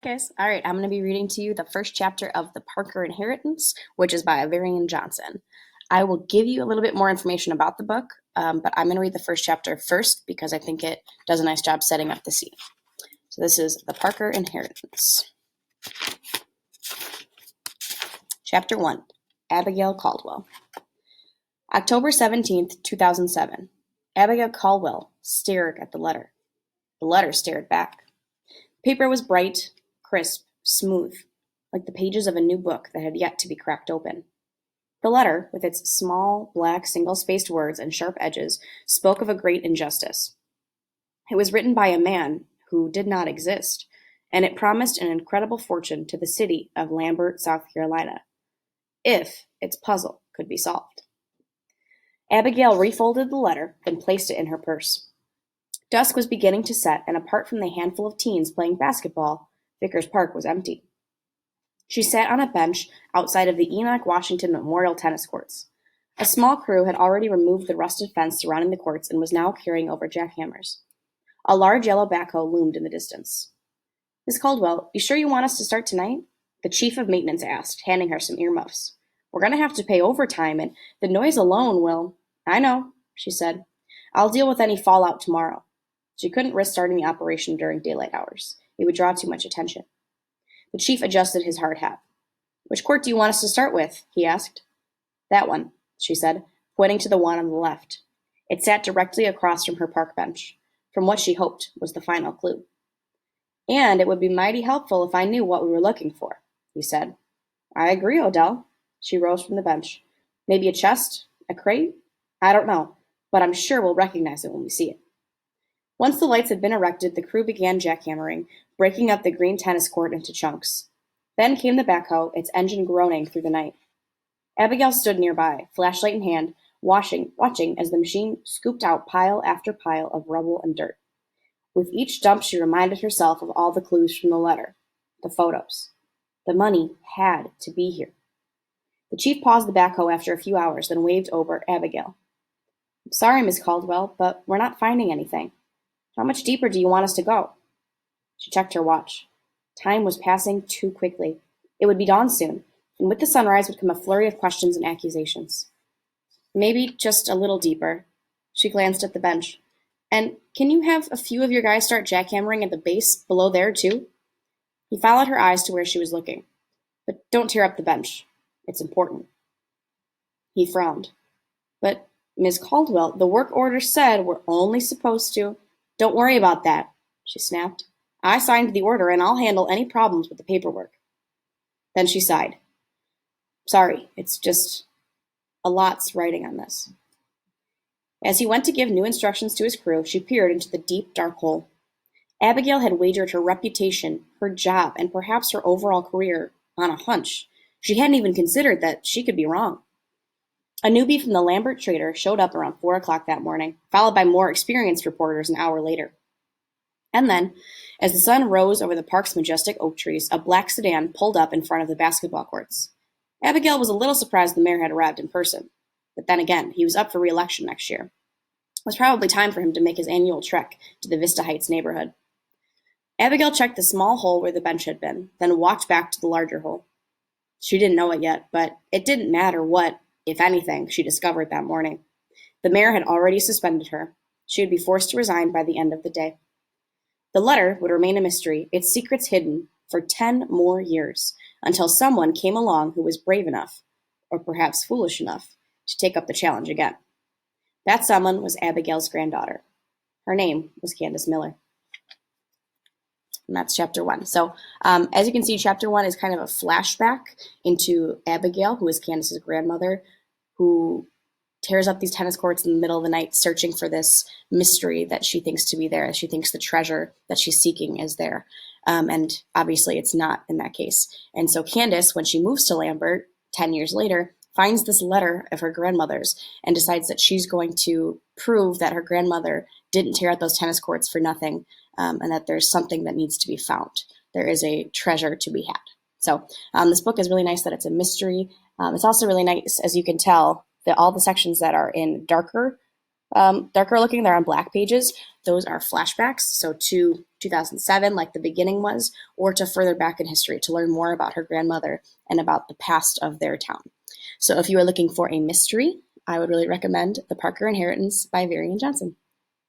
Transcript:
Guys, all right, I'm going to be reading to you the first chapter of The Parker Inheritance, which is by Varian Johnson. I will give you a little bit more information about the book, but I'm going to read the first chapter first because I think it does a nice job setting up the scene. So this is The Parker Inheritance. Chapter 1, Abigail Caldwell. October 17th, 2007. Abigail Caldwell stared at the letter. The letter stared back. The paper was bright, crisp, smooth, like the pages of a new book that had yet to be cracked open. The letter, with its small, black, single-spaced words and sharp edges, spoke of a great injustice. It was written by a man who did not exist, and it promised an incredible fortune to the city of Lambert, South Carolina, if its puzzle could be solved. Abigail refolded the letter, then placed it in her purse. Dusk was beginning to set, and apart from the handful of teens playing basketball, Vickers Park was empty. She sat on a bench outside of the Enoch Washington Memorial Tennis Courts. A small crew had already removed the rusted fence surrounding the courts and was now carrying over jackhammers. A large yellow backhoe loomed in the distance. "Miss Caldwell, you sure you want us to start tonight?" the chief of maintenance asked, handing her some earmuffs. "We're going to have to pay overtime, and the noise alone will—" "I know," she said. "I'll deal with any fallout tomorrow." She couldn't risk starting the operation during daylight hours. It would draw too much attention. The chief adjusted his hard hat. "Which court do you want us to start with?" he asked. "That one," she said, pointing to the one on the left. It sat directly across from her park bench, from what she hoped was the final clue. "And it would be mighty helpful if I knew what we were looking for," he said. "I agree, Odell." She rose from the bench. "Maybe a chest? A crate? I don't know, but I'm sure we'll recognize it when we see it." Once the lights had been erected, the crew began jackhammering, breaking up the green tennis court into chunks. Then came the backhoe, its engine groaning through the night. Abigail stood nearby, flashlight in hand, watching as the machine scooped out pile after pile of rubble and dirt. With each dump, she reminded herself of all the clues from the letter, the photos. The money had to be here. The chief paused the backhoe after a few hours, then waved over at Abigail. "I'm sorry, Miss Caldwell, but we're not finding anything. How much deeper do you want us to go?" She checked her watch. Time was passing too quickly. It would be dawn soon, and with the sunrise would come a flurry of questions and accusations. "Maybe just a little deeper." She glanced at the bench. "And can you have a few of your guys start jackhammering at the base below there, too?" He followed her eyes to where she was looking. "But don't tear up the bench. It's important." He frowned. "But, Miss Caldwell, the work order said we're only supposed to—" "Don't worry about that," she snapped. "I signed the order, and I'll handle any problems with the paperwork." Then she sighed. "Sorry, it's just a lot's writing on this." As he went to give new instructions to his crew, she peered into the deep, dark hole. Abigail had wagered her reputation, her job, and perhaps her overall career on a hunch. She hadn't even considered that she could be wrong. A newbie from the Lambert Trader showed up around 4 o'clock that morning, followed by more experienced reporters an hour later. And then, as the sun rose over the park's majestic oak trees, a black sedan pulled up in front of the basketball courts. Abigail was a little surprised the mayor had arrived in person. But then again, he was up for re-election next year. It was probably time for him to make his annual trek to the Vista Heights neighborhood. Abigail checked the small hole where the bench had been, then walked back to the larger hole. She didn't know it yet, but it didn't matter what, if anything, she discovered that morning. The mayor had already suspended her. She would be forced to resign by the end of the day. The letter would remain a mystery, its secrets hidden, for 10 more years, until someone came along who was brave enough, or perhaps foolish enough, to take up the challenge again. That someone was Abigail's granddaughter. Her name was Candace Miller. And that's chapter 1. So as you can see, chapter 1 is kind of a flashback into Abigail, who is Candace's grandmother, who tears up these tennis courts in the middle of the night searching for this mystery that she thinks to be there. She thinks the treasure that she's seeking is there. And obviously it's not in that case. And so Candace, when she moves to Lambert 10 years later, finds this letter of her grandmother's and decides that she's going to prove that her grandmother didn't tear out those tennis courts for nothing, and that there's something that needs to be found. There is a treasure to be had. So this book is really nice that it's a mystery. It's also really nice, as you can tell, that all the sections that are in darker looking, they're on black pages. Those are flashbacks. So to 2007, like the beginning was, or to further back in history to learn more about her grandmother and about the past of their town. So if you are looking for a mystery, I would really recommend The Parker Inheritance by Varian Johnson.